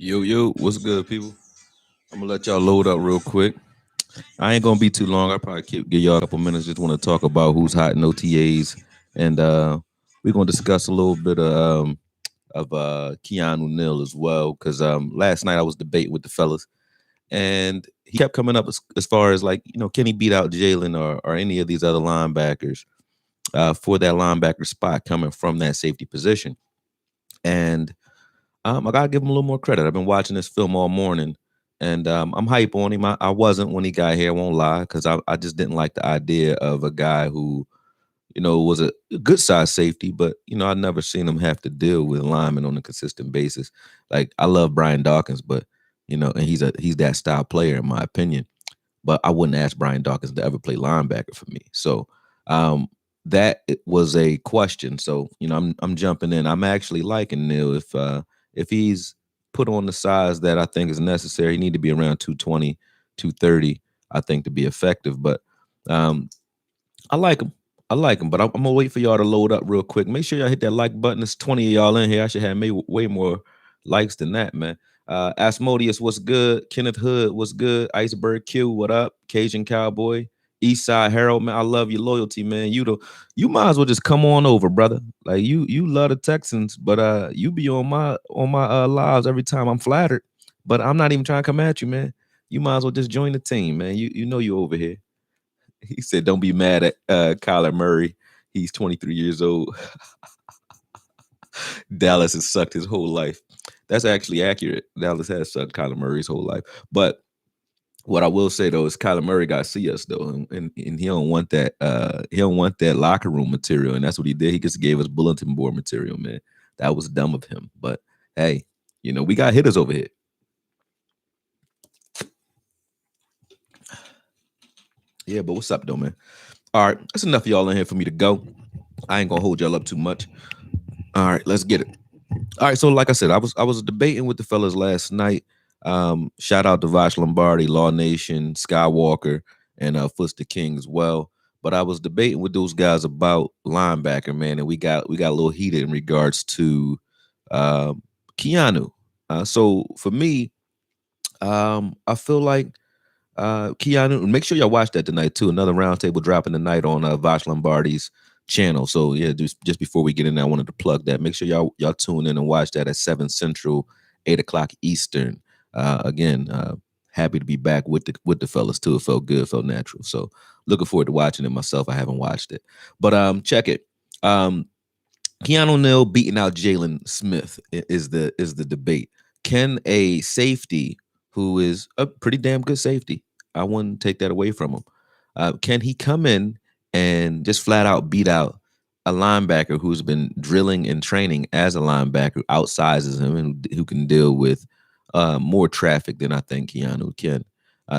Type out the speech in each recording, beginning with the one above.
Yo, what's good, people? I'm gonna let y'all load up real quick. I ain't gonna be too long. I probably give y'all a couple minutes. Just want to talk about who's hot in OTAs, and we're gonna discuss a little bit of Keanu Neal as well. Because last night I was debating with the fellas, and he kept coming up as far as like can he beat out Jalen or any of these other linebackers for that linebacker spot coming from that safety position, and I gotta give him a little more credit. I've been watching this film all morning, and I'm hype on him. I wasn't when he got here. I won't lie, because I just didn't like the idea of a guy who was a good size safety, but I never seen him have to deal with linemen on a consistent basis. Like I love Brian Dawkins, but and he's that style player in my opinion. But I wouldn't ask Brian Dawkins to ever play linebacker for me. So um, that was a question. So I'm jumping in. I'm actually liking Neil if he's put on the size that I think is necessary. He need to be around 220, 230, I think, to be effective. But um, I like him. I like him, but I'm gonna wait for y'all to load up real quick. Make sure y'all hit that like button. There's 20 of y'all in here. I should have made way more likes than that, man. Asmodeus, what's good? Kenneth Hood, what's good? Iceberg Q, what up? Cajun Cowboy, Eastside Harold, man. I love your loyalty, man. You might as well just come on over, brother. Like you love the Texans, but you be on my lives every time. I'm flattered, but I'm not even trying to come at you, man. You might as well just join the team, man. You know you over here. He said, "Don't be mad at Kyler Murray. He's 23 years old. Dallas has sucked his whole life." That's actually accurate. Dallas has sucked Kyler Murray's whole life. But what I will say though is Kyler Murray got to see us though, and he don't want that. He don't want that locker room material, and that's what he did. He just gave us bulletin board material, man. That was dumb of him. But hey, we got hitters over here. Yeah, but what's up though, man? All right, that's enough of y'all in here for me to go. I ain't gonna hold y'all up too much. All right, let's get it. All right, so like I said, I was debating with the fellas last night. Shout out to Vash Lombardi, Law Nation, Skywalker, and Foster King as well. But I was debating with those guys about linebacker, man, and we got a little heated in regards to Keanu. So for me, I feel like Keanu. Make sure y'all watch that tonight too. Another roundtable dropping tonight on Vash Lombardi's channel. So yeah, just before we get in there, I wanted to plug that. Make sure y'all tune in and watch that at 7 Central, 8 o'clock Eastern. Again, happy to be back with the fellas too. It felt good, felt natural. So looking forward to watching it myself. I haven't watched it, but check it. Keanu Neal beating out Jalen Smith is the debate. Can a safety who is a pretty damn good safety, I wouldn't take that away from him, can he come in and just flat out beat out a linebacker who's been drilling and training as a linebacker, outsizes him, and who can deal with more traffic than I think Keanu can?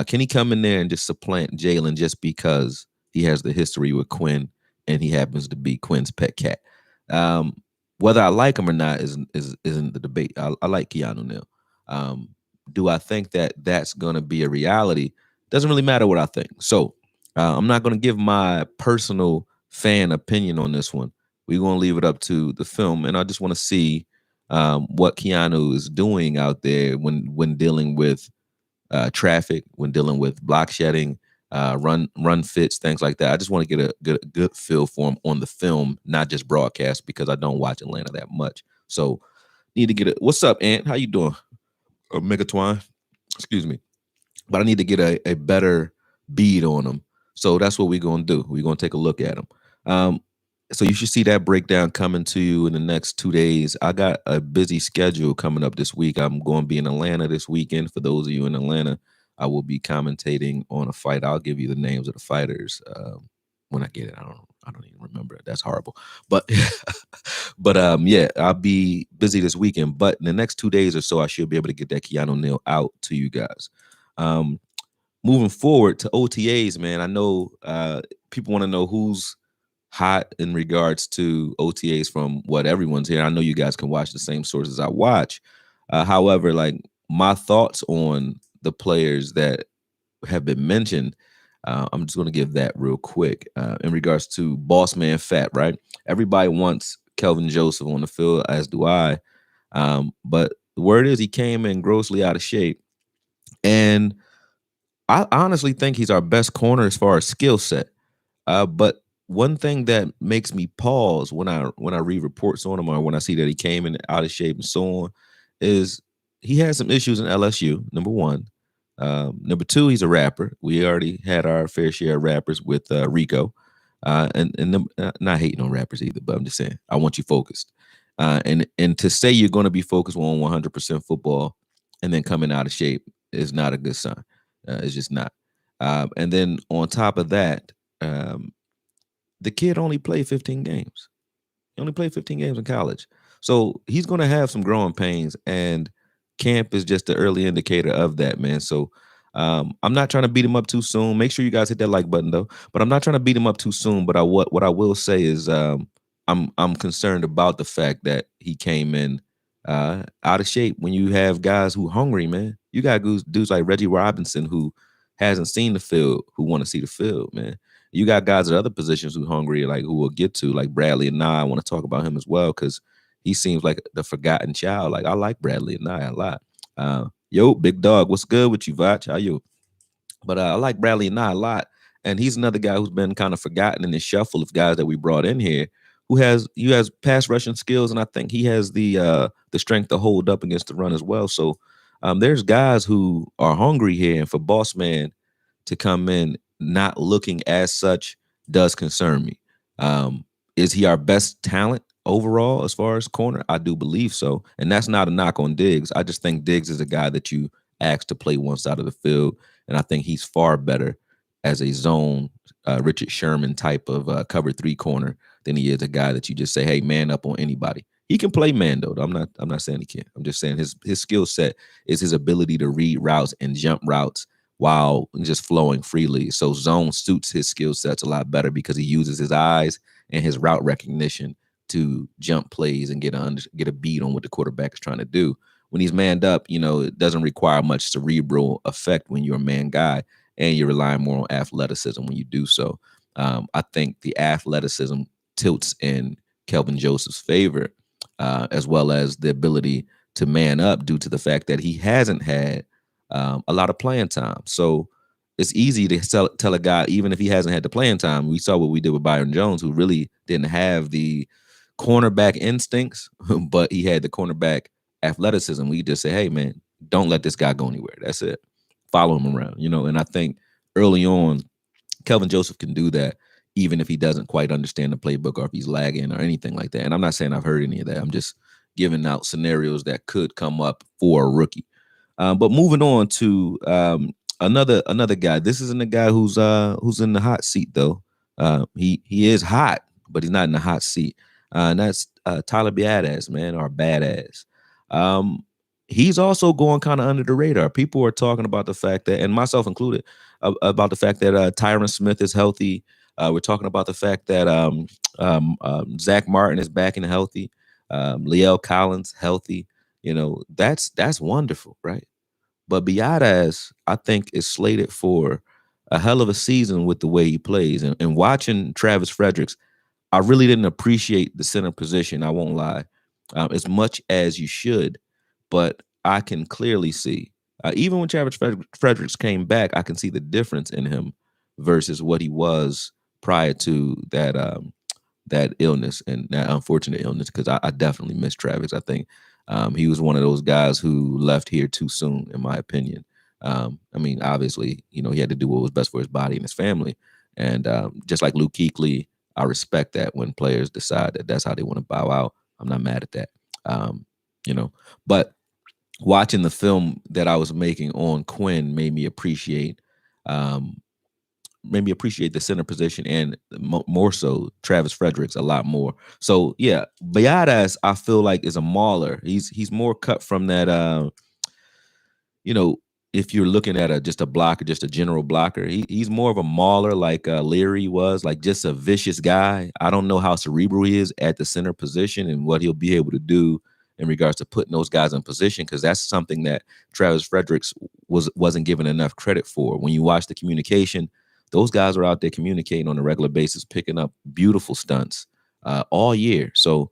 Can he come in there and just supplant Jalen just because he has the history with Quinn and he happens to be Quinn's pet cat? Um, Whether I like him or not isn't the debate. I like Keanu Neal. Do I think that that's going to be a reality? Doesn't really matter what I think. So I'm not going to give my personal fan opinion on this one. We're going to leave it up to the film, and I just want to see what Keanu is doing out there when dealing with traffic, when dealing with block shedding, run fits, things like that. I just want to get a good feel for him on the film, not just broadcast, because I don't watch Atlanta that much. So need to get it. What's up, Ant? How you doing? Megatwine, excuse me. But I need to get a better bead on him. So that's what we're gonna do. We're gonna take a look at him. So you should see that breakdown coming to you in the next 2 days. I got a busy schedule coming up this week. I'm going to be in Atlanta this weekend. For those of you in Atlanta, I will be commentating on a fight. I'll give you the names of the fighters when I get it. I don't even remember it. That's horrible. But yeah, I'll be busy this weekend. But in the next 2 days or so, I should be able to get that Keanu Neal out to you guys. Moving forward to OTAs, man. I know people want to know who's hot in regards to OTAs from what everyone's here. I know you guys can watch the same sources I watch. However, like my thoughts on the players that have been mentioned, I'm just going to give that real quick. In regards to Boss Man Fat, right? Everybody wants Kelvin Joseph on the field, as do I. But The word is he came in grossly out of shape, and I honestly think he's our best corner as far as skill set. But one thing that makes me pause when I read reports on him or when I see that he came in out of shape and so on is he had some issues in LSU. Number one, number two, he's a rapper. We already had our fair share of rappers with Rico, not hating on rappers either, but I'm just saying I want you focused. And to say you're going to be focused on 100% football and then coming out of shape is not a good sign. It's just not. And then on top of that, um, the kid only played 15 games. He only played 15 games in college. So he's going to have some growing pains, and camp is just the early indicator of that, man. So I'm not trying to beat him up too soon. Make sure you guys hit that like button though. But I'm not trying to beat him up too soon. But what I will say is I'm concerned about the fact that he came in out of shape. When you have guys who hungry, man, you got dudes like Reggie Robinson who hasn't seen the field, who want to see the field, man. You got guys at other positions who hungry, like who we'll get to, like Bradley and I want to talk about him as well because he seems like the forgotten child. Like I like Bradley and I a lot. Yo, big dog, what's good with you, Vach? How you? But I like Bradley and I a lot, and he's another guy who's been kind of forgotten in the shuffle of guys that we brought in here. Who has pass rushing skills, and I think he has the strength to hold up against the run as well. So there's guys who are hungry here, and for Boss Man to come in not looking as such does concern me. Is he our best talent overall as far as corner? I do believe so. And that's not a knock on Diggs. I just think Diggs is a guy that you ask to play one side of the field. And I think he's far better as a zone Richard Sherman type of cover three corner than he is a guy that you just say, hey, man up on anybody. He can play man though. I'm not saying he can't. I'm just saying his skill set is his ability to read routes and jump routes while just flowing freely. So zone suits his skill sets a lot better because he uses his eyes and his route recognition to jump plays and get a beat on what the quarterback is trying to do. When he's manned up, it doesn't require much cerebral effect when you're a man guy, and you're relying more on athleticism when you do so. I think the athleticism tilts in Kelvin Joseph's favor, as well as the ability to man up due to the fact that he hasn't had a lot of playing time. So it's easy to tell a guy, even if he hasn't had the playing time. We saw what we did with Byron Jones, who really didn't have the cornerback instincts, but he had the cornerback athleticism. We just say, hey, man, don't let this guy go anywhere. That's it. Follow him around, And I think early on, Kelvin Joseph can do that, even if he doesn't quite understand the playbook or if he's lagging or anything like that. And I'm not saying I've heard any of that. I'm just giving out scenarios that could come up for a rookie. But moving on to another guy. This isn't a guy who's in the hot seat though. He is hot, but he's not in the hot seat. And that's Tyler Biadasz, man, or Badass. He's also going kind of under the radar. People are talking about the fact that, and myself included, about the fact that Tyron Smith is healthy. We're talking about the fact that Zach Martin is back and healthy. Liel Collins healthy. That's wonderful, right? But Biadasz, I think, is slated for a hell of a season with the way he plays. And watching Travis Fredericks, I really didn't appreciate the center position. I won't lie, as much as you should. But I can clearly see, even when Travis Fredericks came back, I can see the difference in him versus what he was prior to that illness and that unfortunate illness. Because I definitely miss Travis. I think he was one of those guys who left here too soon, in my opinion. Obviously, he had to do what was best for his body and his family. And just like Luke Kuechly, I respect that when players decide that that's how they want to bow out. I'm not mad at that. But watching the film that I was making on Quinn made me appreciate the center position and more so Travis Fredericks a lot more. So yeah, Biadasz I feel like is a mauler. He's more cut from that if you're looking at just a blocker, just a general blocker, he's more of a mauler like Leary was, like just a vicious guy. I don't know how cerebral he is at the center position and what he'll be able to do in regards to putting those guys in position, because that's something that Travis Fredericks wasn't given enough credit for. When you watch the communication, those guys are out there communicating on a regular basis, picking up beautiful stunts all year. So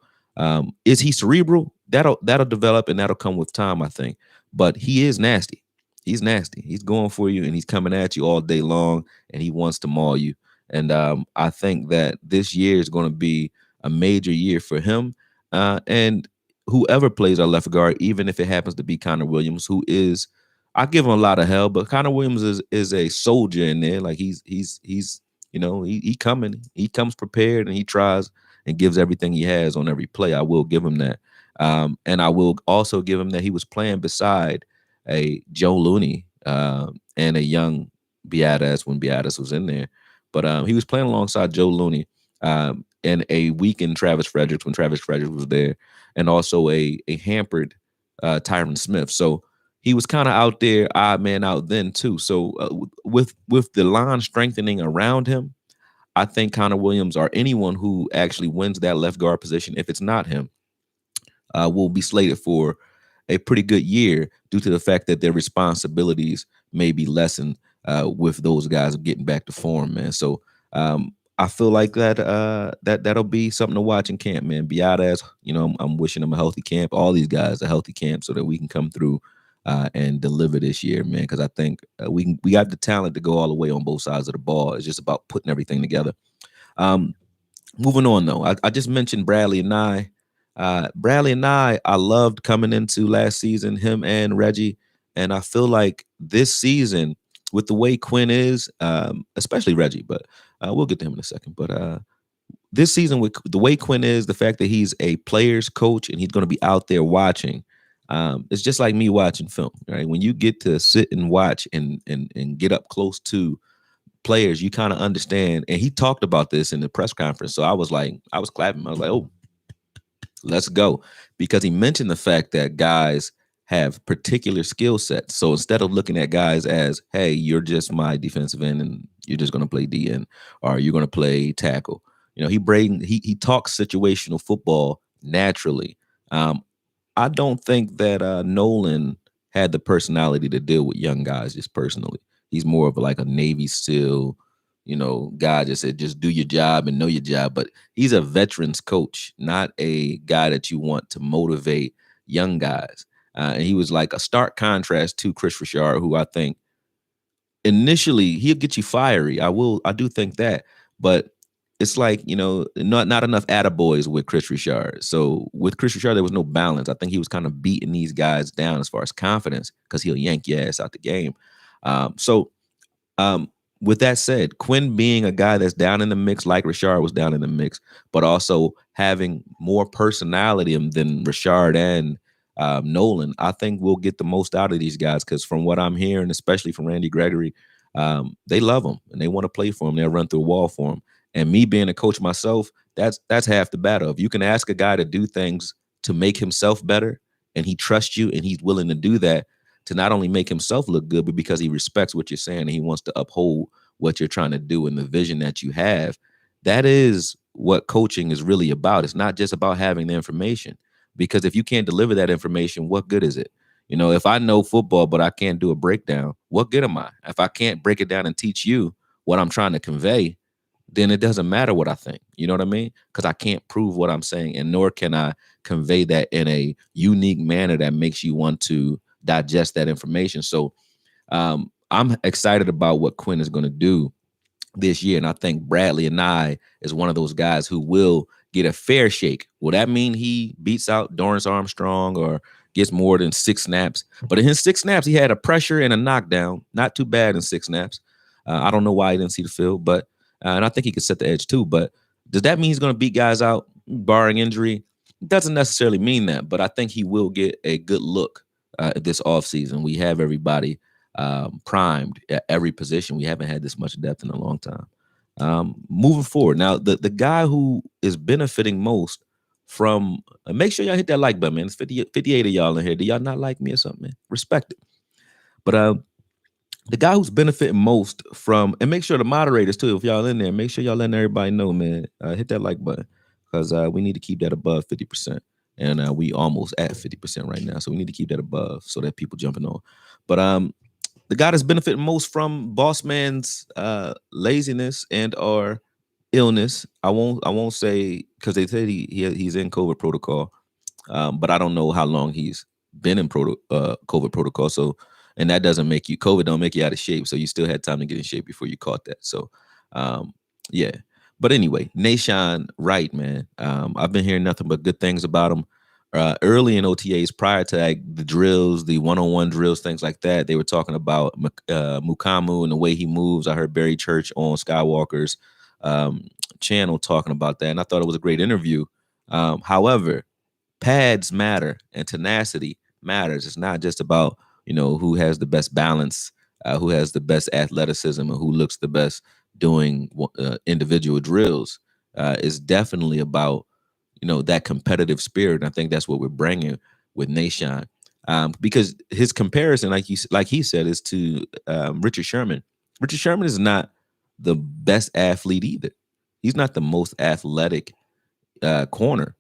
is he cerebral? that'll develop and that'll come with time, I think. But he is nasty. He's nasty. He's going for you and he's coming at you all day long and he wants to maul you. And I think that this year is going to be a major year for him. And whoever plays our left guard, even if it happens to be Connor Williams, who is, I give him a lot of hell, but Connor Williams is a soldier in there. Like he's he coming, he comes prepared and he tries and gives everything he has on every play. I will give him that. And I will also give him that he was playing beside a Joe Looney and a young Biadasz when Biadasz was in there. But he was playing alongside Joe Looney and a weakened Travis Fredericks when Travis Fredericks was there, and also a hampered Tyron Smith. So he was kind of out there, odd man out then too. So with the line strengthening around him, I think Connor Williams or anyone who actually wins that left guard position, if it's not him, will be slated for a pretty good year due to the fact that their responsibilities may be lessened with those guys getting back to form, man. So I feel like that'll be something to watch in camp, man. Biadasz, I'm wishing him a healthy camp. All these guys a healthy camp so that we can come through and deliver this year, man. Because I think we got the talent to go all the way on both sides of the ball. It's just about putting everything together. Moving on, though, I just mentioned Bradley and I. I loved coming into last season, him and Reggie. And I feel like this season, with the way Quinn is, especially Reggie, but we'll get to him in a second. But this season, with the way Quinn is, the fact that he's a player's coach and he's going to be out there watching, it's just like me watching film, right? When you get to sit and watch and get up close to players, you kind of understand. And he talked about this in the press conference. So I was clapping. I was like, oh, let's go. Because he mentioned the fact that guys have particular skill sets. So instead of looking at guys as, hey, you're just my defensive end and you're just going to play DN or you're going to play tackle. He talks situational football naturally. I don't think that Nolan had the personality to deal with young guys just personally. He's more of like a Navy SEAL, guy just said, just do your job and know your job. But he's a veterans coach, not a guy that you want to motivate young guys. And he was like a stark contrast to Chris Richard, who I think initially he'll get you fiery. I do think that, but it's like, not enough attaboys with Chris Richard. So with Chris Richard, there was no balance. I think he was kind of beating these guys down as far as confidence because he'll yank your ass out the game. With that said, Quinn being a guy that's down in the mix, like Richard was down in the mix, but also having more personality than Richard and Nolan, I think we'll get the most out of these guys because from what I'm hearing, especially from Randy Gregory, they love him and they want to play for him. They'll run through a wall for him. And me being a coach myself, that's half the battle. If you can ask a guy to do things to make himself better and he trusts you and he's willing to do that to not only make himself look good, but because he respects what you're saying and he wants to uphold what you're trying to do and the vision that you have, that is what coaching is really about. It's not just about having the information. Because if you can't deliver that information, what good is it? If I know football, but I can't do a breakdown, what good am I? If I can't break it down and teach you what I'm trying to convey, then it doesn't matter what I think. You know what I mean? Because I can't prove what I'm saying, and nor can I convey that in a unique manner that makes you want to digest that information. So I'm excited about what Quinn is going to do this year. And I think Bradley and I is one of those guys who will get a fair shake. Will that mean he beats out Dorrance Armstrong or gets more than 6 snaps? But in his 6 snaps, he had a pressure and a knockdown. Not too bad in 6 snaps. I don't know why he didn't see the field, but and I think he could set the edge too. But does that mean he's going to beat guys out, barring injury? Doesn't necessarily mean that, but I think he will get a good look this offseason. We have everybody primed at every position. We haven't had this much depth in a long time. Moving forward, now the guy who is benefiting most from make sure y'all hit that like button, man. It's 58 of y'all in here. Do y'all not like me or something, man? Respect it. But the guy who's benefiting most from, and make sure the moderators too, if y'all in there, make sure y'all letting everybody know, man. Hit that like button because we need to keep that above 50%. And we almost at 50% right now. So we need to keep that above so that people jumping on. But the guy that's benefiting most from Boss Man's laziness and or illness, I won't say because they said he's in COVID protocol. But I don't know how long he's been in COVID protocol. So, and that doesn't make you COVID don't make you out of shape. So you still had time to get in shape before you caught that. So, um, yeah. But anyway, Nation Wright, man. I've been hearing nothing but good things about him. Early in OTAs, prior to like the drills, the one-on-one drills, things like that, they were talking about Mukamu and the way he moves. I heard Barry Church on Skywalker's channel talking about that, and I thought it was a great interview. However, pads matter and tenacity matters. It's not just about who has the best balance, who has the best athleticism, and who looks the best doing individual drills. It's definitely about that competitive spirit. And I think that's what we're bringing with Nation, because his comparison, like he said, is to Richard Sherman. Richard Sherman is not the best athlete either. He's not the most athletic corner,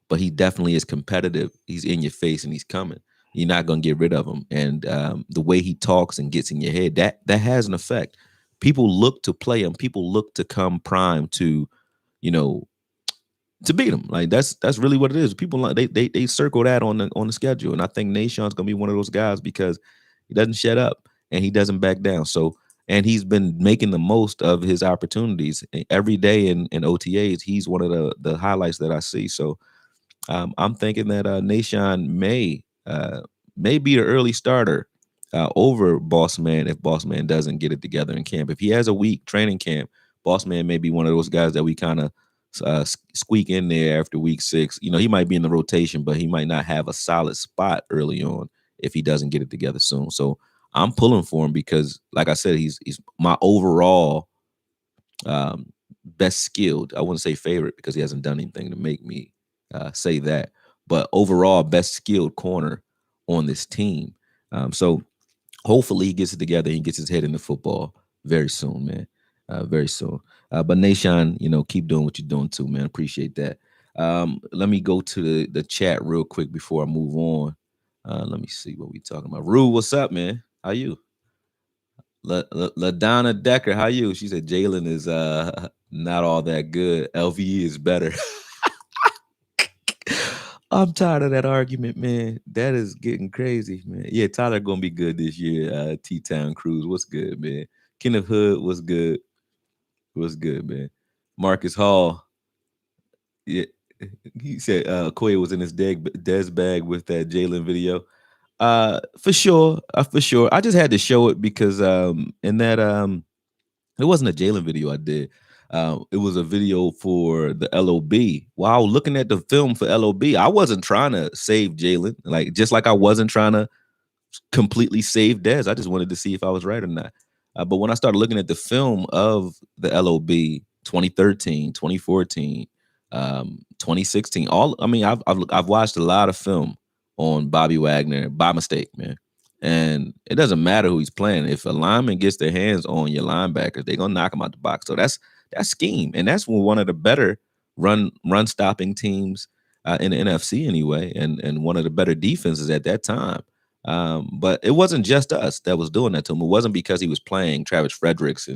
but he definitely is competitive. He's in your face and he's coming. You're not going to get rid of him. And the way he talks and gets in your head, that has an effect. People look to play him. People look to come prime to, you know, to beat him. Like that's really what it is. People like they circle that on the schedule. And I think Nation's going to be one of those guys because he doesn't shut up and he doesn't back down. So, and he's been making the most of his opportunities every day in OTAs. He's one of the highlights that I see. So I'm thinking that Nation may be an early starter over Boss Man if Boss Man doesn't get it together in camp. If he has a weak training camp, Boss Man may be one of those guys that we kind of squeak in there after week 6. He might be in the rotation, but he might not have a solid spot early on if he doesn't get it together soon. So I'm pulling for him because, like I said, he's my overall best skilled. I wouldn't say favorite because he hasn't done anything to make me say that, but overall best skilled corner on this team. So hopefully he gets it together. He gets his head into football very soon, man. Very soon. But Nation, keep doing what you're doing too, man. Appreciate that. Let me go to the chat real quick before I move on. Let me see what we talking about. Rue, what's up, man? How you? LaDonna Decker, how you? She said Jalen is not all that good. LVE is better. I'm tired of that argument, man. That is getting crazy, man. Yeah, Tyler gonna be good this year. T-Town Cruz, what's good, man? Kenneth Hood, what's good? What's good, man? Marcus Hall, yeah, he said Koye was in his Des bag with that Jalen video. For sure, for sure. I just had to show it because in that it wasn't a Jalen video I did. It was a video for the LOB. While looking at the film for LOB, I wasn't trying to save Jalen, just like I wasn't trying to completely save Dez. I just wanted to see if I was right or not. But when I started looking at the film of the LOB 2013, 2014, 2016, I've watched a lot of film on Bobby Wagner by mistake, man. And it doesn't matter who he's playing. If a lineman gets their hands on your linebackers, they're gonna knock him out the box. So that's scheme, and that's one of the better run stopping teams in the NFC anyway, and one of the better defenses at that time. But it wasn't just us that was doing that to him. It wasn't because he was playing Travis Fredericks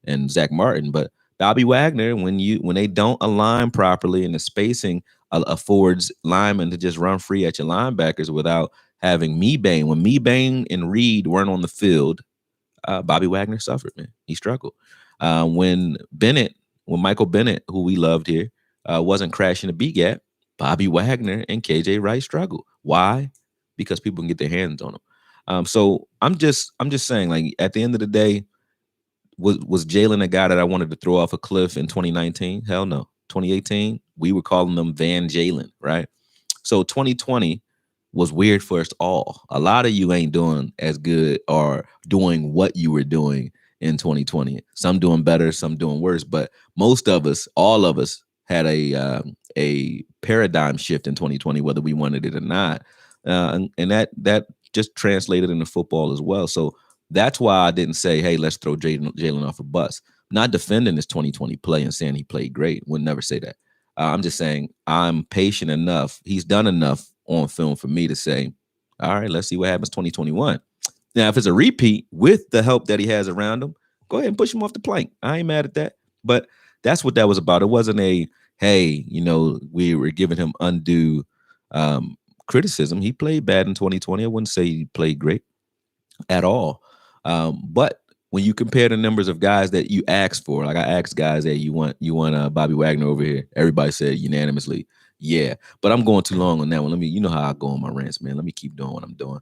and Zach Martin, but Bobby Wagner, when they don't align properly and the spacing affords linemen to just run free at your linebackers without having Mebane. When Mebane and Reed weren't on the field, Bobby Wagner suffered, man. He struggled. When Michael Bennett, who we loved here, wasn't crashing the B gap, Bobby Wagner and KJ Wright struggled. Why? Because people can get their hands on them. So I'm just saying, like, at the end of the day, was Jalen a guy that I wanted to throw off a cliff in 2019? Hell no. 2018, we were calling them Van Jalen, right? So 2020 was weird for us all. A lot of you ain't doing as good or doing what you were doing in 2020. Some doing better, some doing worse, but most of us, all of us, had a paradigm shift in 2020, whether we wanted it or not, and that just translated into football as well. So that's why I didn't say, hey, let's throw Jalen off a bus. Not defending his 2020 play and saying he played great. Would never say that. I'm just saying I'm patient enough. He's done enough on film for me to say, all right, let's see what happens 2021. Now, if it's a repeat with the help that he has around him, go ahead and push him off the plank. I ain't mad at that. But that's what that was about. It wasn't a, hey, we were giving him undue Um, Criticism, he played bad in 2020. I wouldn't say he played great at all. But when you compare the numbers of guys that you asked for, like I asked guys that you want Bobby Wagner over here. Everybody said unanimously, yeah. But I'm going too long on that one. Let me, you know how I go on my rants, man. Let me keep doing what I'm doing.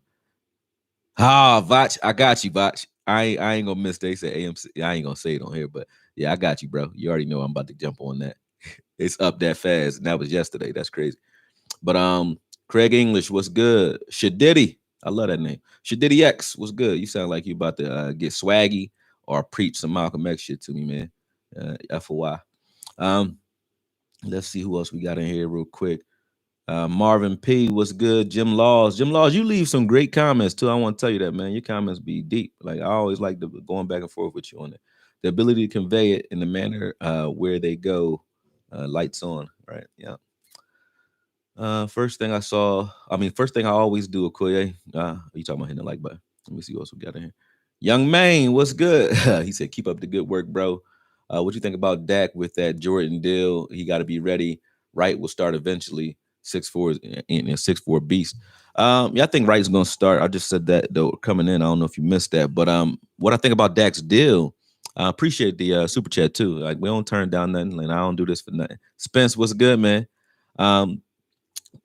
Ah, Vach, I got you, Vach. I ain't gonna miss. They say AMC. I ain't gonna say it on here, but yeah, I got you, bro. You already know I'm about to jump on that. It's up that fast, and that was yesterday. That's crazy. But Craig English was good. Shadiddy, I love that name. Shadiddy X was good. You sound like you about to get swaggy or preach some Malcolm X shit to me, man. FOI. Um, let's see who else we got in here real quick. Marvin P was good. Jim Laws. Jim Laws, you leave some great comments too. I want to tell you that, man. Your comments be deep. Like I always like going back and forth with you on it. The ability to convey it in the manner where they go, lights on, right? Yeah. First thing I saw, first thing I always do, Okoye. You talking about hitting the like button? Let me see what else we got in here. Young Maine, what's good? He said, keep up the good work, bro. What you think about Dak with that Jordan deal? He got to be ready. Wright will start eventually. 6'4" in 6'4" beast. Yeah, I think Wright's gonna start. I just said that though coming in. I don't know if you missed that, but what I think about Dak's deal. I appreciate the super chat too. Like we don't turn down nothing. Like I don't do this for nothing. Spence, what's good, man? Um,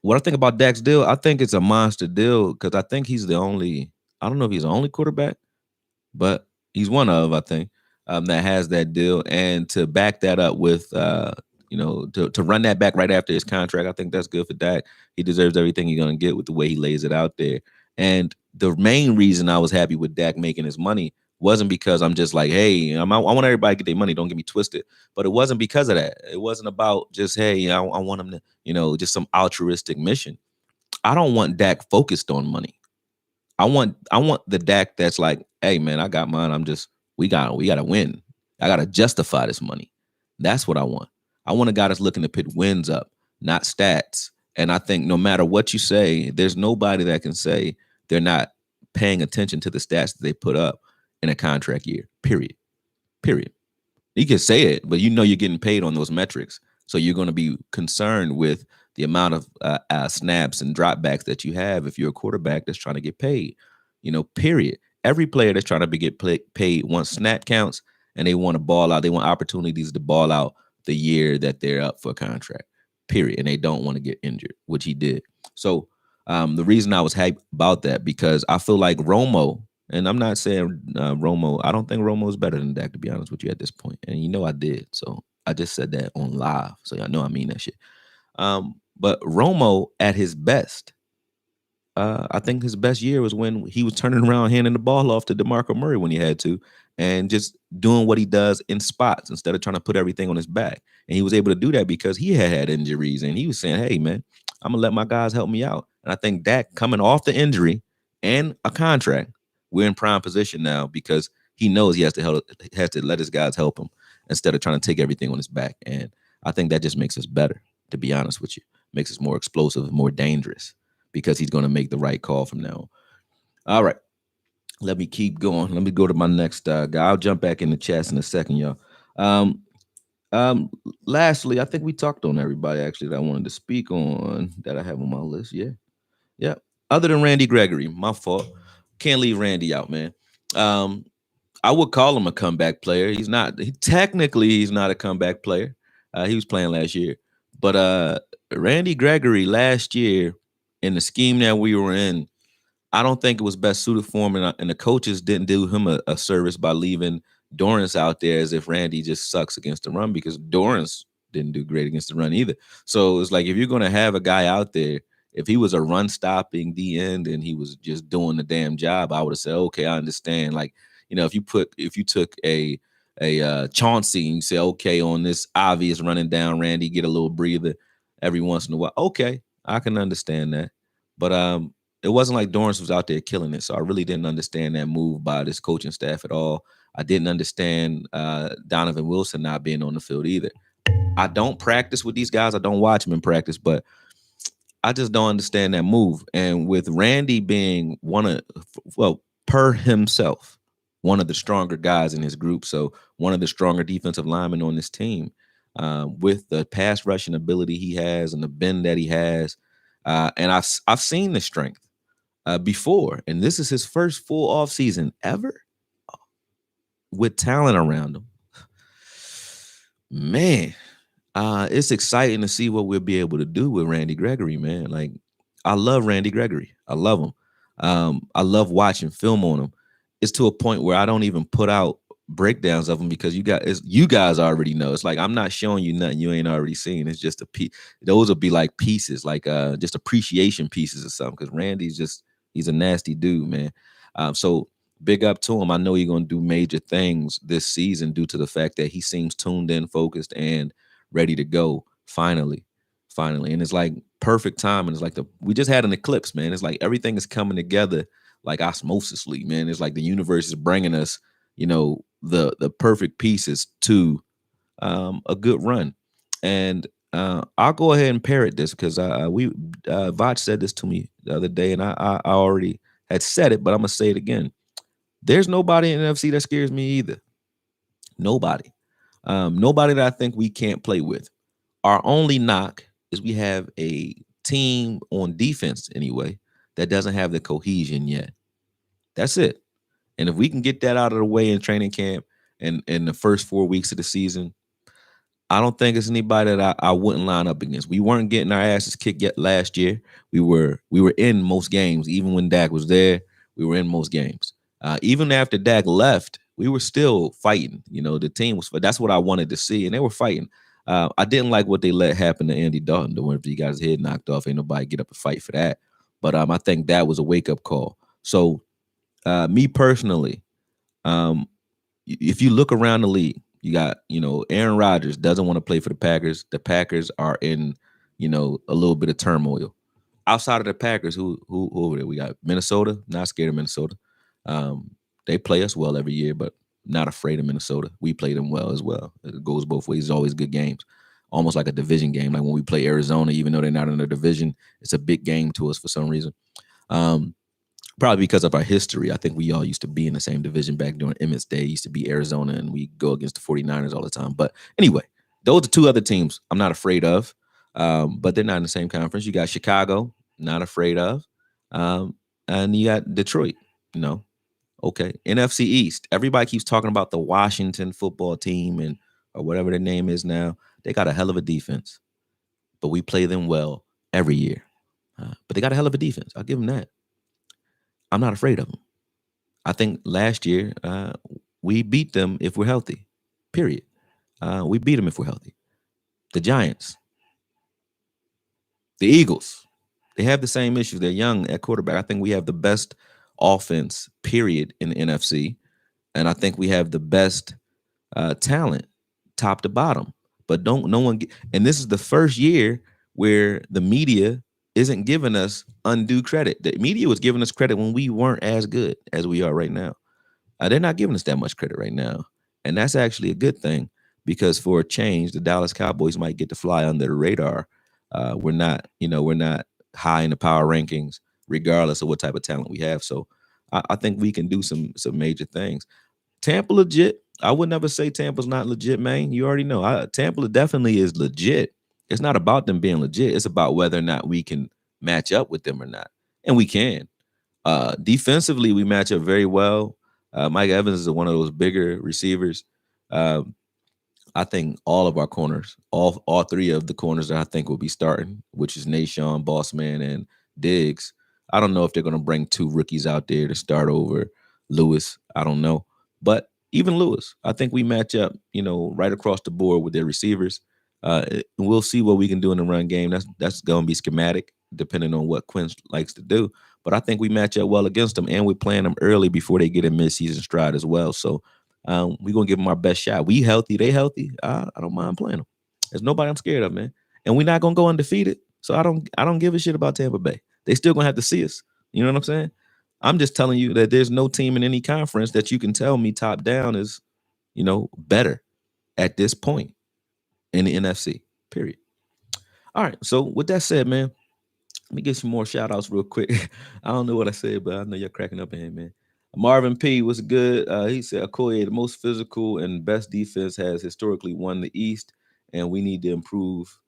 what I think about Dak's deal, I think it's a monster deal because I think he's the only. I don't know if he's the only quarterback, but he's one of, I think, that has that deal. And to back that up with, to run that back right after his contract, I think that's good for Dak. He deserves everything he's going to get with the way he lays it out there. And the main reason I was happy with Dak making his money wasn't because I'm just like, hey, I want everybody to get their money. Don't get me twisted. But it wasn't because of that. It wasn't about just, hey, I want him to, just some altruistic mission. I don't want Dak focused on money. I want the Dak that's like, hey man, I got mine. We gotta win. I gotta justify this money. That's what I want. I want a guy that's looking to put wins up, not stats. And I think no matter what you say, there's nobody that can say they're not paying attention to the stats that they put up in a contract year. Period. Period. You can say it, but you're getting paid on those metrics. So you're going to be concerned with the amount of snaps and dropbacks that you have if you're a quarterback that's trying to get paid. Period. Every player that's trying to get paid wants snap counts and they want to ball out. They want opportunities to ball out the year that they're up for a contract. Period. And they don't want to get injured, which he did. So the reason I was hyped about that because I feel like Romo, and I'm not saying Romo. I don't think Romo is better than Dak, to be honest with you, at this point. And I did. So I just said that on live. So y'all know I mean that shit. But Romo at his best, I think his best year was when he was turning around, handing the ball off to DeMarco Murray when he had to, and just doing what he does in spots instead of trying to put everything on his back. And he was able to do that because he had injuries, and he was saying, "Hey, man, I'm gonna let my guys help me out." And I think Dak coming off the injury and a contract, we're in prime position now because he knows he has to let his guys help him instead of trying to take everything on his back. And I think that just makes us better, to be honest with you. Makes us more explosive, more dangerous because he's going to make the right call from now on. All right. Let me keep going. Let me go to my next guy. I'll jump back in the chats in a second, y'all. Um, Lastly, I think we talked on everybody actually that I wanted to speak on that I have on my list. Yeah. Yeah. Other than Randy Gregory, my fault. Can't leave Randy out, man. Um, I would call him a comeback player. He's not. Technically, he's not a comeback player. He was playing last year, but Randy Gregory last year in the scheme that we were in, I don't think it was best suited for him, and the coaches didn't do him a service by leaving Dorrance out there as if Randy just sucks against the run because Dorrance didn't do great against the run either. So it's like if you're going to have a guy out there, if he was a run stopping D end and he was just doing the damn job, I would have said, okay, I understand. Like, if you took a Chauncey and you say, okay, on this obvious running down Randy, get a little breather every once in a while. Okay, I can understand that. But it wasn't like Dorrance was out there killing it. So I really didn't understand that move by this coaching staff at all. I didn't understand Donovan Wilson not being on the field either. I don't practice with these guys. I don't watch them in practice, but I just don't understand that move. And with Randy being per himself, one of the stronger guys in his group, so one of the stronger defensive linemen on this team, with the pass rushing ability he has and the bend that he has, And I've seen the strength before, and this is his first full off season ever with talent around him. Man, it's exciting to see what we'll be able to do with Randy Gregory, man. Like, I love Randy Gregory. I love him. I love watching film on him. It's to a point where I don't even put out breakdowns of them because you guys already know. It's like I'm not showing you nothing you ain't already seen. It's just a piece. Those will be like pieces, like just appreciation pieces or something. Because he's a nasty dude, man. So big up to him. I know he's gonna do major things this season due to the fact that he seems tuned in, focused, and ready to go. Finally, and it's like perfect time. And it's like we just had an eclipse, man. It's like everything is coming together like osmosisly, man. It's like the universe is bringing us, the perfect pieces to a good run. And I'll go ahead and parrot this because Vach said this to me the other day, and I already had said it, but I'm gonna say it again. There's nobody in NFC that scares me either. Nobody. Nobody that I think we can't play with. Our only knock is we have a team on defense anyway that doesn't have the cohesion yet. That's it. And if we can get that out of the way in training camp and in the first 4 weeks of the season, I don't think it's anybody that I wouldn't line up against. We weren't getting our asses kicked yet last year. We were in most games, even when Dak was there. We were in most games. Even after Dak left, we were still fighting. The team was. That's what I wanted to see, and they were fighting. I didn't like what they let happen to Andy Dalton. The one if he got his head knocked off, ain't nobody get up and fight for that. But I think that was a wake up call. So, me personally, if you look around the league, you got, Aaron Rodgers doesn't want to play for the Packers. The Packers are in, a little bit of turmoil. Outside of the Packers, who over there? We got Minnesota. Not scared of Minnesota. They play us well every year, but not afraid of Minnesota. We play them well as well. It goes both ways. It's always good games. Almost like a division game. Like when we play Arizona, even though they're not in the division, it's a big game to us for some reason. Probably because of our history. I think we all used to be in the same division back during Emmett's day. It used to be Arizona, and we go against the 49ers all the time. But anyway, those are two other teams I'm not afraid of, but they're not in the same conference. You got Chicago, not afraid of, and you got Detroit, Okay. NFC East. Everybody keeps talking about the Washington football team or whatever their name is now. They got a hell of a defense, but we play them well every year. But they got a hell of a defense. I'll give them that. I'm not afraid of them. I think last year we beat them if we're healthy. Period. We beat them if we're healthy. The Giants, the Eagles, they have the same issues. They're young at quarterback. I think we have the best offense, period, in the NFC, and I think we have the best talent, top to bottom. But and this is the first year where the media isn't giving us undue credit. The media was giving us credit when we weren't as good as we are right now. They're not giving us that much credit right now, and that's actually a good thing because for a change, the Dallas Cowboys might get to fly under the radar. We're not high in the power rankings, regardless of what type of talent we have. So, I think we can do some major things. Tampa legit. I would never say Tampa's not legit, man. You already know. Tampa definitely is legit. It's not about them being legit. It's about whether or not we can match up with them or not, and we can. Defensively, we match up very well. Mike Evans is one of those bigger receivers. Um, I think all of our corners, all three of the corners that I think will be starting, which is Nashawn, Bossman, and Diggs. I don't know if they're going to bring two rookies out there to start over Lewis. I don't know. But even Lewis, I think we match up, right across the board with their receivers. We'll see what we can do in the run game. That's going to be schematic, depending on what Quinn likes to do. But I think we match up well against them, and we're playing them early before they get in midseason stride as well. So we're gonna give them our best shot. We healthy, they healthy. I don't mind playing them. There's nobody I'm scared of, man. And we're not gonna go undefeated. So I don't give a shit about Tampa Bay. They still gonna have to see us. You know what I'm saying? I'm just telling you that there's no team in any conference that you can tell me top down is, better at this point in the NFC. Period. All right. So with that said, man, let me get some more shout outs real quick. I don't know what I said, but I know you're cracking up in here, man. Marvin P was good. He said, Okoye, the most physical and best defense has historically won the East, and we need to improve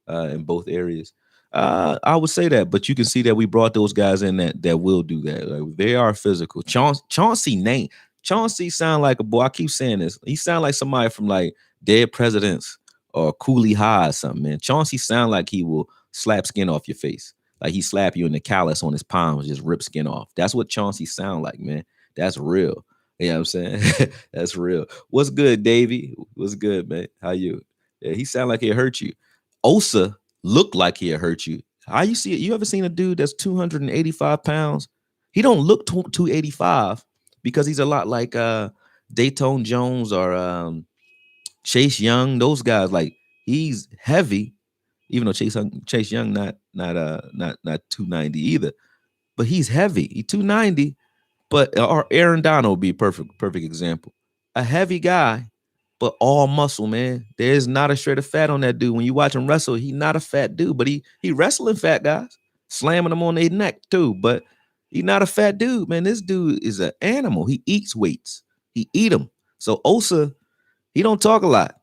in both areas. I would say that, but you can see that we brought those guys in that will do that. Like, they are physical. Chauncey sound like a boy. I keep saying this. He sound like somebody from like Dead Presidents or Cooley High or something, man. Chauncey sound like he will slap skin off your face. Like he slap you in the callus on his palms, just rip skin off. That's what Chauncey sound like, man. That's real. You know what I'm saying? That's real. What's good, Davey? What's good, man? How you? Yeah, he sound like he'll hurt you. Osa look like he'll hurt you. How you see it? You ever seen a dude that's 285 pounds? He don't look 285 because he's a lot like Dayton Jones or Chase Young. Those guys, like, he's heavy, even though Chase Young not 290 either, but he's heavy. He 290, but or Aaron Donald would be a perfect example. A heavy guy, but all muscle, man. There's not a shred of fat on that dude. When you watch him wrestle, he's not a fat dude, but he wrestling fat guys, slamming them on their neck too. But he's not a fat dude, man. This dude is an animal. He eats weights. He eat them. So Osa, he don't talk a lot,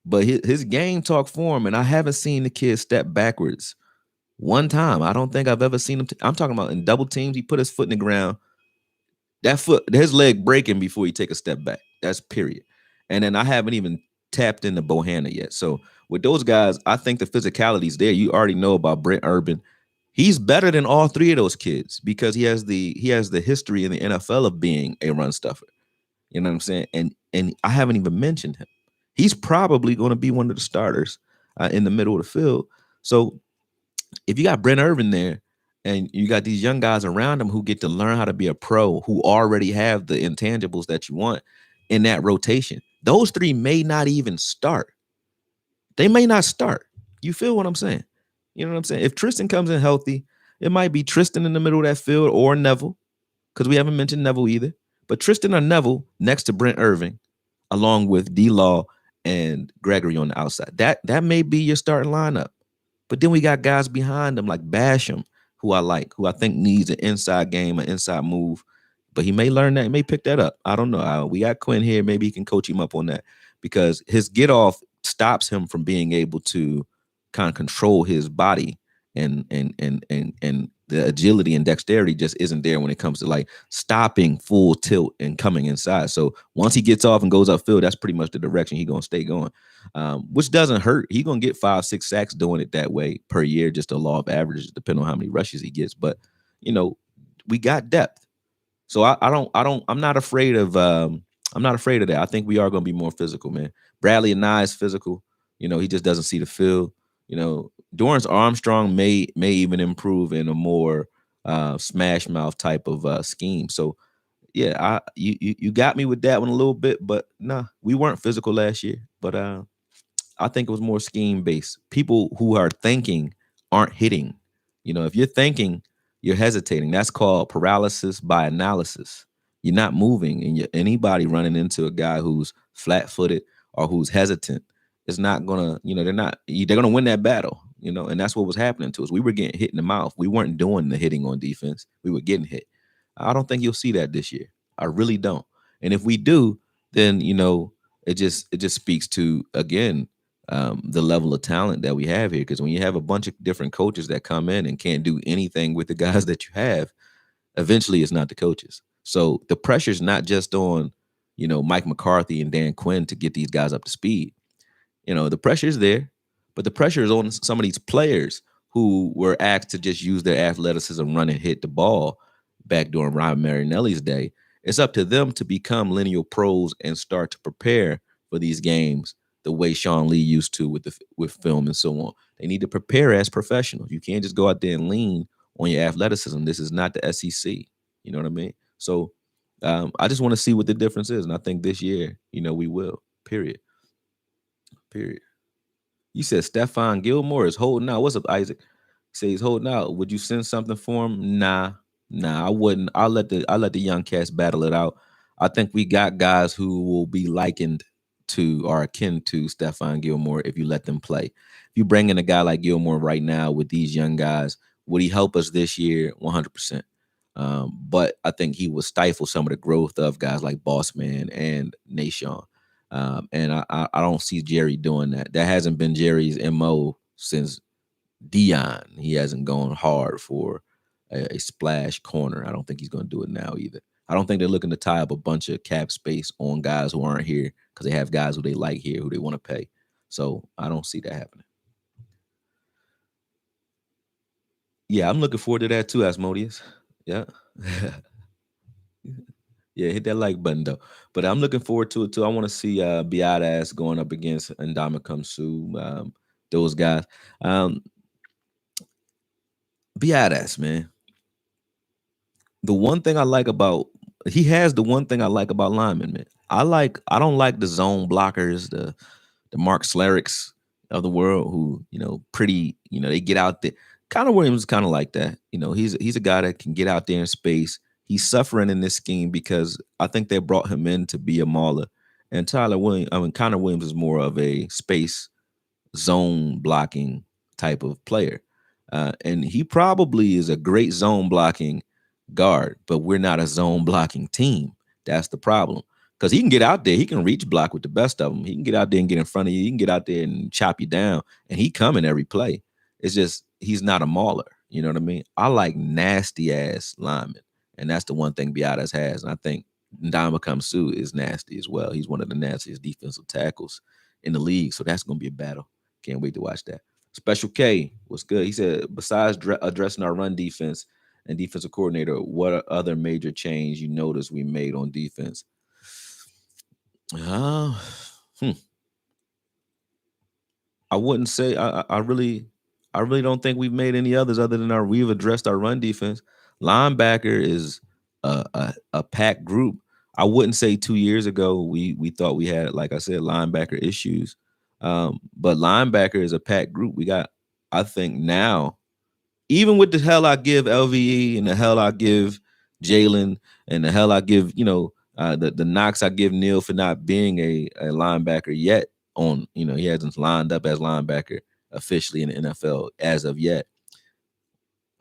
but his game talk for him. And I haven't seen the kid step backwards one time. I don't think I've ever seen him. I'm talking about in double teams. He put his foot in the ground, that foot, his leg breaking before he take a step back. That's period. And then I haven't even tapped into Bohanna yet. So with those guys, I think the physicality's there. You already know about Brent Urban. He's better than all three of those kids because he has the history in the NFL of being a run stuffer. You know what I'm saying? And I haven't even mentioned him. He's probably going to be one of the starters in the middle of the field. So if you got Brent Urban there and you got these young guys around him who get to learn how to be a pro, who already have the intangibles that you want in that rotation, those three may not even start. They may not start. You feel what I'm saying? You know what I'm saying? If Tristan comes in healthy, it might be Tristan in the middle of that field or Neville, because we haven't mentioned Neville either. But Tristan or Neville next to Brent Irving, along with D-Law and Gregory on the outside. That may be your starting lineup. But then we got guys behind them like Basham, who I like, who I think needs an inside game, an inside move. But he may learn that, he may pick that up. I don't know. We got Quinn here. Maybe he can coach him up on that because his get off stops him from being able to kind of control his body and the agility and dexterity just isn't there when it comes to like stopping full tilt and coming inside. So once he gets off and goes upfield, that's pretty much the direction he's going to stay going, which doesn't hurt. He's going to get 5-6 sacks doing it that way per year, just a law of averages, depending on how many rushes he gets. But, you know, we got depth. So I'm not afraid of that. I think we are going to be more physical, man. Bradley and Nye is physical. You know, he just doesn't see the field. You know, Dorrance Armstrong may even improve in a more smash mouth type of scheme. So yeah, you got me with that one a little bit, but nah, we weren't physical last year. But I think it was more scheme based. People who are thinking aren't hitting. You know, if you're thinking, you're hesitating. That's called paralysis by analysis. You're not moving, and anybody running into a guy who's flat-footed or who's hesitant is not gonna, you know, they're gonna win that battle, you know, and that's what was happening to us. We were getting hit in the mouth. We weren't doing the hitting on defense. We were getting hit. I don't think you'll see that this year. I really don't. And if we do, then you know, it just speaks to again the level of talent that we have here. Because when you have a bunch of different coaches that come in and can't do anything with the guys that you have, eventually it's not the coaches. So the pressure's not just on, you know, Mike McCarthy and Dan Quinn to get these guys up to speed. You know, the pressure is there, but the pressure is on some of these players who were asked to just use their athleticism, run and hit the ball back during Ryan Marinelli's day. It's up to them to become lineal pros and start to prepare for these games the way Sean Lee used to with film and so on. They need to prepare as professionals. You can't just go out there and lean on your athleticism. This is not the SEC. You know what I mean? So I just want to see what the difference is. And I think this year, you know, we will. Period. Period. You said Stephon Gilmore is holding out. What's up, Isaac? Say he's holding out. Would you send something for him? Nah, I wouldn't. I'll let the young cats battle it out. I think we got guys who will be likened to or akin to Stephon Gilmore if you let them play. If you bring in a guy like Gilmore right now with these young guys, would he help us this year? 100%. But I think he will stifle some of the growth of guys like Bossman and Nashawn. And I don't see Jerry doing that. That hasn't been Jerry's MO since Dion. He hasn't gone hard for a splash corner. I don't think he's going to do it now either. I don't think they're looking to tie up a bunch of cap space on guys who aren't here because they have guys who they like here who they want to pay. So I don't see that happening. Yeah, I'm looking forward to that too, Asmodeus. Yeah. Yeah, hit that like button though. But I'm looking forward to it too. I want to see Biadass going up against Ndamukong Suh, those guys. Um, Biadass, man. The one thing I like about he has the one thing I like about linemen, man. I don't like the zone blockers, the Mark Slaricks of the world who, pretty, they get out there. Connor Williams is kind of like that. He's a guy that can get out there in space. He's suffering in this scheme because I think they brought him in to be a mauler. And Connor Williams is more of a space zone blocking type of player. And he probably is a great zone blocking guard, but we're not a zone blocking team. That's the problem. Because he can get out there, he can reach block with the best of them. He can get out there and get in front of you. He can get out there and chop you down, and he coming every play. It's just he's not a mauler. You know what I mean? I like nasty ass linemen, and that's the one thing Biadasz has. And I think Ndamukong Suh is nasty as well. He's one of the nastiest defensive tackles in the league, so that's going to be a battle. Can't wait to watch that. Special K was good. He said, besides addressing our run defense and defensive coordinator, what other major change you noticed we made on defense? Uh, hmm. I wouldn't say I really don't think we've made any others other than we've addressed our run defense. Linebacker is a packed group. I wouldn't say 2 years ago we thought we had, like I said, linebacker issues. But linebacker is a packed group. We got, I think now, even with the hell I give LVE and the hell I give Jalen and the hell I give, the knocks I give Neil for not being a linebacker yet he hasn't lined up as linebacker officially in the NFL as of yet.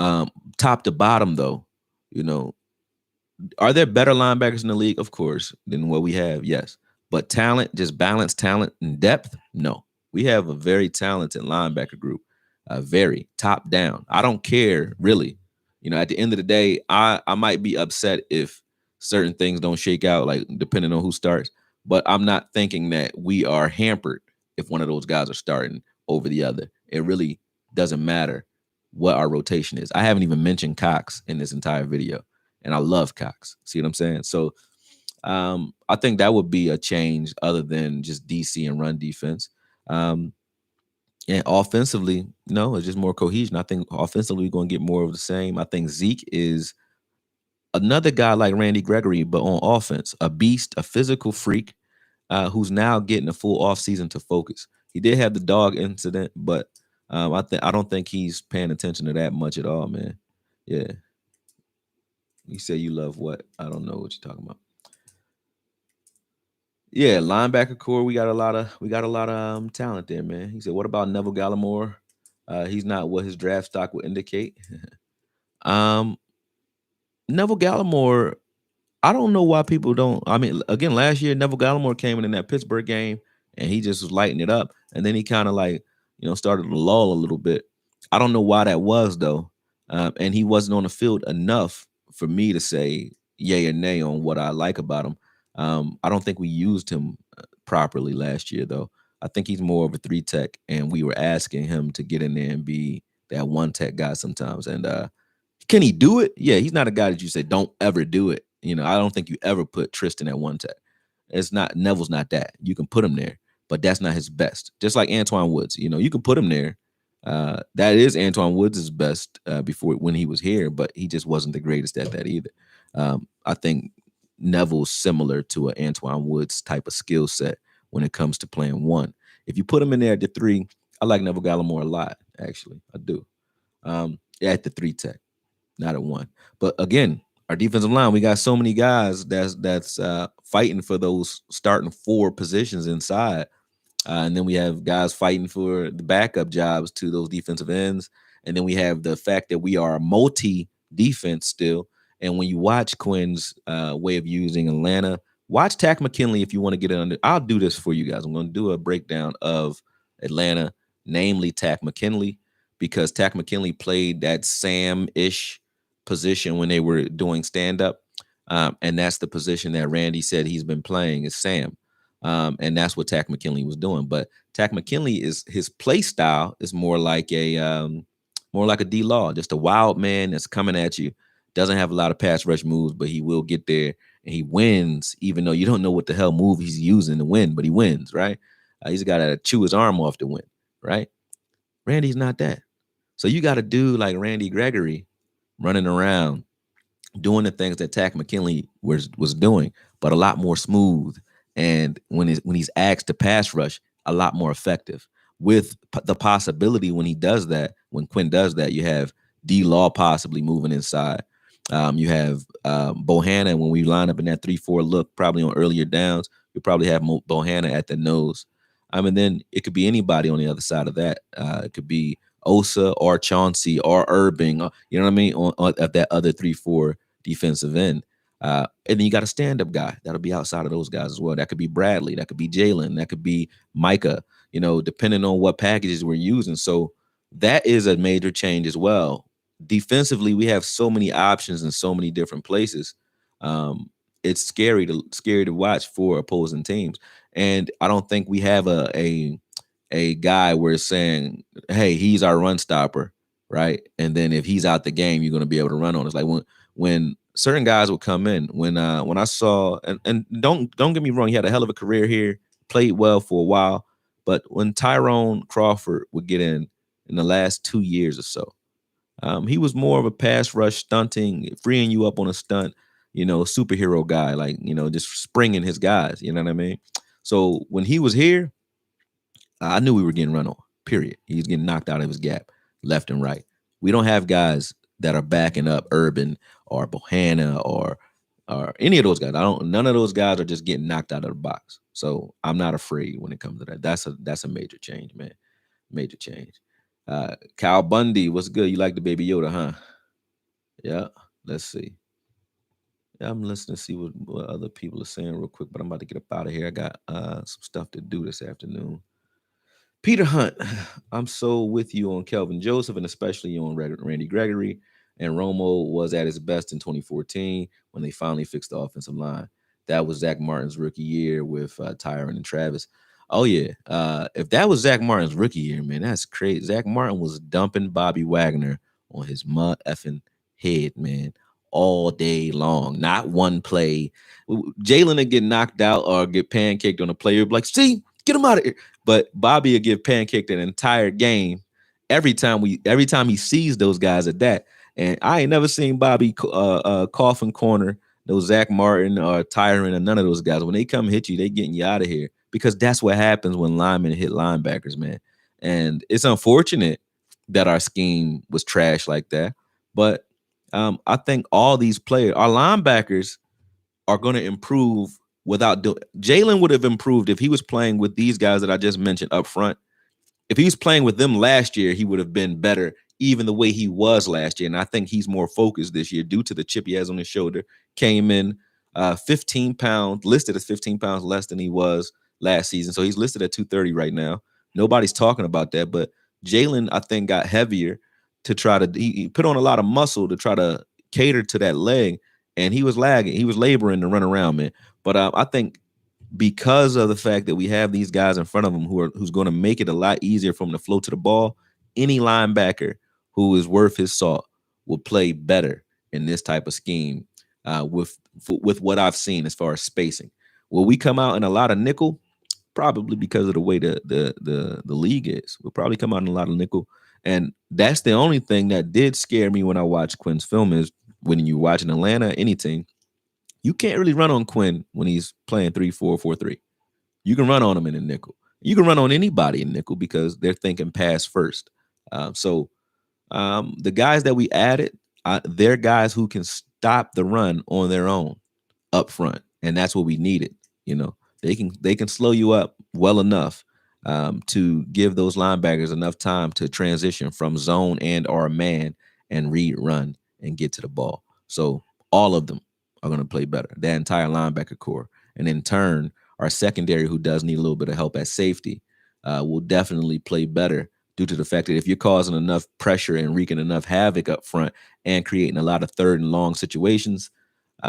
Top to bottom though, are there better linebackers in the league? Of course, than what we have, yes. But talent, just balance talent and depth, no. We have a very talented linebacker group, very top down. I don't care really. At the end of the day, I might be upset if certain things don't shake out, like depending on who starts. But I'm not thinking that we are hampered if one of those guys are starting over the other. It really doesn't matter what our rotation is. I haven't even mentioned Cox in this entire video, and I love Cox. See what I'm saying? So I think that would be a change other than just DC and run defense. And offensively, no, it's just more cohesion. I think offensively we're going to get more of the same. I think Zeke is another guy like Randy Gregory, but on offense, a beast, a physical freak, who's now getting a full offseason to focus. He did have the dog incident, but I don't think he's paying attention to that much at all, man. Yeah. You say you love what? I don't know what you're talking about. Yeah, linebacker core. We got a lot of talent there, man. He said, "What about Neville Gallimore? He's not what his draft stock would indicate." um, Neville Gallimore, I don't know why people don't. I mean, again, last year Neville Gallimore came in that Pittsburgh game and he just was lighting it up, and then he kind of like started to lull a little bit. I don't know why that was though, and he wasn't on the field enough for me to say yay or nay on what I like about him. I don't think we used him properly last year though. I think he's more of a 3 tech, and we were asking him to get in there and be that 1 tech guy sometimes. And can he do it? Yeah, he's not a guy that you say don't ever do it. I don't think you ever put Tristan at 1 tech. It's not Neville's not that. You can put him there, but that's not his best. Just like Antoine Woods, you can put him there. That is Antoine Woods' best before when he was here, but he just wasn't the greatest at that either. I think Neville's similar to an Antoine Woods type of skill set when it comes to playing 1. If you put him in there at the 3, I like Neville Gallimore a lot. Actually, I do. At the 3 tech, not at 1. But again, our defensive line, we got so many guys that's fighting for those starting 4 positions inside. And then we have guys fighting for the backup jobs to those defensive ends. And then we have the fact that we are a multi-defense still. And when you watch Quinn's way of using Atlanta, watch Takk McKinley if you want to get it under. I'll do this for you guys. I'm going to do a breakdown of Atlanta, namely Takk McKinley. because Tack McKinley played that Sam-ish position when they were doing stand-up. And that's the position that Randy said he's been playing is Sam. And that's what Tack McKinley was doing. But Tack McKinley is his play style is more like a D Law, just a wild man that's coming at you. Doesn't have a lot of pass rush moves, but he will get there and he wins, even though you don't know what the hell move he's using to win, but he wins, right? He's got to chew his arm off to win, right? Randy's not that. So you got a dude like Randy Gregory running around doing the things that Tack McKinley was doing, but a lot more smooth. And when he's asked to pass rush, a lot more effective. With the possibility when he does that, when Quinn does that, you have D Law possibly moving inside. You have Bohanna when we line up in that 3-4 look, probably on earlier downs. You'll probably have Bohanna at the nose. And then it could be anybody on the other side of that. It could be Osa or Chauncey or Irving, you know what I mean, on at that other 3-4 defensive end. And then you got a stand-up guy that'll be outside of those guys as well. That could be Bradley, that could be Jalen, that could be Micah, you know, depending on what packages we're using. So that is a major change as well. Defensively, we have so many options in so many different places. It's scary to watch for opposing teams. And I don't think we have a guy where it's saying, hey, he's our run stopper, right? And then if he's out the game, you're going to be able to run on us. Like when certain guys would come in, when I saw, and don't get me wrong, he had a hell of a career here, played well for a while, but when Tyrone Crawford would get in the last 2 years or so, he was more of a pass rush stunting, freeing you up on a stunt, you know, superhero guy, like, you know, just springing his guys, you know what I mean? So when he was here, I knew we were getting run on, period. He was getting knocked out of his gap left and right. We don't have guys that are backing up Urban or Bohanna or any of those guys. None of those guys are just getting knocked out of the box. So I'm not afraid when it comes to that. That's a major change, man. Major change. Cal Bundy, what's good? You like the Baby Yoda, huh? Yeah. Let's see. Yeah, I'm listening to see what other people are saying real quick, but I'm about to get up out of here. I got some stuff to do this afternoon. Peter Hunt, I'm so with you on Kelvin Joseph and especially on Randy Gregory. And Romo was at his best in 2014 when they finally fixed the offensive line. That was Zach Martin's rookie year with Tyron and Travis. Oh, yeah. If that was Zach Martin's rookie year, man, that's crazy. Zach Martin was dumping Bobby Wagner on his mud effing head, man, all day long. Not one play. Jalen would get knocked out or get pancaked on a play. You'd be like, see, get him out of here. But Bobby would get pancaked an entire game every time he sees those guys at that. And I ain't never seen Bobby coffin corner no Zach Martin or Tyron or none of those guys. When they come hit you, they getting you out of here because that's what happens when linemen hit linebackers, man. And it's unfortunate that our scheme was trash like that. But I think all these players, our linebackers, are going to improve without doing. Jalen would have improved if he was playing with these guys that I just mentioned up front. If he was playing with them last year, he would have been better, even the way he was last year. And I think he's more focused this year due to the chip he has on his shoulder. Came in 15 pounds, listed as 15 pounds less than he was last season. So he's listed at 230 right now. Nobody's talking about that. But Jalen, I think, got heavier to try to, he put on a lot of muscle to try to cater to that leg. And he was lagging. He was laboring to run around, man. But I think because of the fact that we have these guys in front of him who's going to make it a lot easier for him to flow to the ball, any linebacker who is worth his salt will play better in this type of scheme with what I've seen as far as spacing. Will we come out in a lot of nickel? Probably because of the way the league is. We'll probably come out in a lot of nickel. And that's the only thing that did scare me when I watched Quinn's film is when you're watching Atlanta, any team, you can't really run on Quinn when he's playing 3-4-4-3. You can run on him in a nickel. You can run on anybody in nickel because they're thinking pass first. So the guys that we added, they're guys who can stop the run on their own up front, and that's what we needed. You know, they can slow you up well enough to give those linebackers enough time to transition from zone and or man and read run and get to the ball. So all of them are going to play better. That entire linebacker core, and in turn, our secondary, who does need a little bit of help at safety, will definitely play better due to the fact that if you're causing enough pressure and wreaking enough havoc up front and creating a lot of third and long situations,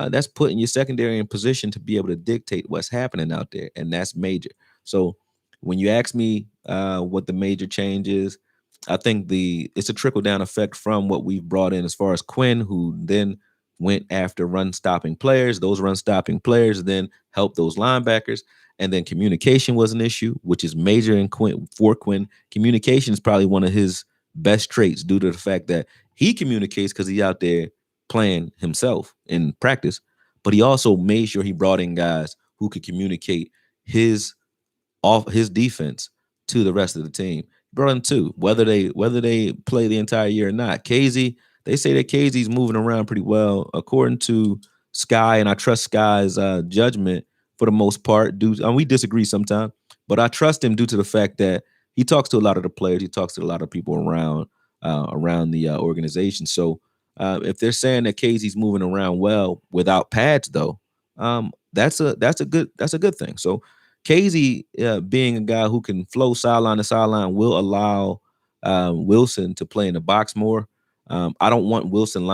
that's putting your secondary in position to be able to dictate what's happening out there, and that's major. So when you ask me what the major change is, I think it's a trickle down effect from what we've brought in as far as Quinn, who then went after run stopping players. Those run stopping players then helped those linebackers. And then communication was an issue, which is major in Quinn. For Quinn, communication is probably one of his best traits due to the fact that he communicates because he's out there playing himself in practice, but he also made sure he brought in guys who could communicate his his defense to the rest of the team. Brought in two, whether they play the entire year or not. KZ, they say that KZ's moving around pretty well, according to Sky, and I trust Sky's judgment for the most part. We disagree sometimes, but I trust him due to the fact that he talks to a lot of the players, he talks to a lot of people around the organization. So if they're saying that KZ's moving around well without pads, though, that's a good thing. So KZ, being a guy who can flow sideline to sideline, will allow Wilson to play in the box more. I don't want Wilson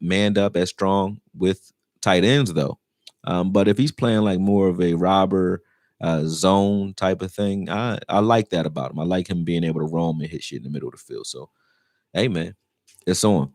manned up as strong with tight ends, though. But if he's playing like more of a robber zone type of thing, I like that about him. I like him being able to roam and hit shit in the middle of the field. So, hey, man, it's on.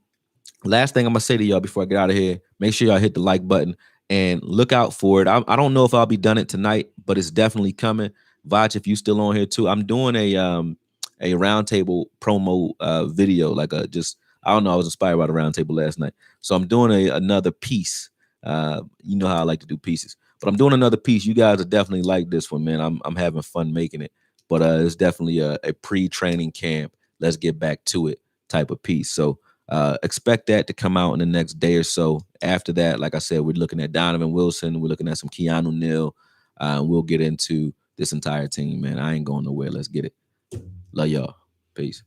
Last thing I'm gonna say to y'all before I get out of here, make sure y'all hit the like button and look out for it. I don't know if I'll be done it tonight, but it's definitely coming. Vach, if you still on here too, I'm doing a roundtable promo video, like a just I don't know, I was inspired by the roundtable last night. So I'm doing another piece. You know how I like to do pieces, but I'm doing another piece. You guys are definitely like this one, man. I'm having fun making it, but it's definitely a pre-training camp. Let's get back to it type of piece. So expect that to come out in the next day or so. After that, like I said, we're looking at Donovan Wilson. We're looking at some Keanu Neal. We'll get into this entire team, man. I ain't going nowhere. Let's get it. Love y'all. Peace.